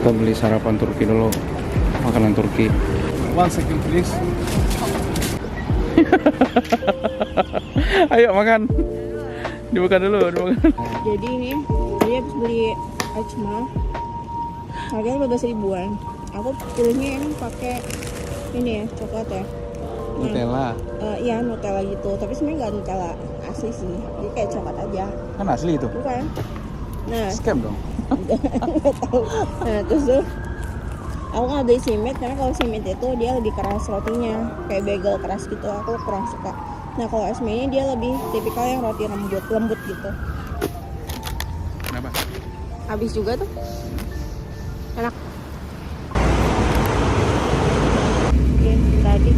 Kita beli sarapan Turki dulu, makanan Turki. One second please. Ayo makan. Dibuka dulu, dibuka. Jadi ini dia habis beli Ajma, harganya 15 ribuan. Aku pilihnya yang pakai ini ya, coklat ya. Nutella. Iya Nutella gitu, tapi sebenarnya nggak Nutella asli sih, jadi kayak coklat aja. Kan asli itu. Bukan? Nah, Scam dong. nggak tahu. Nah terus tuh aku nggak beli simit karena kalau simit itu dia lebih keras rotinya, kayak bagel keras gitu. Aku kurang suka. Nah kalau esme ini dia lebih tipikal yang roti lembut gitu. Kenapa? Habis juga tuh. Enak. Oke, tadi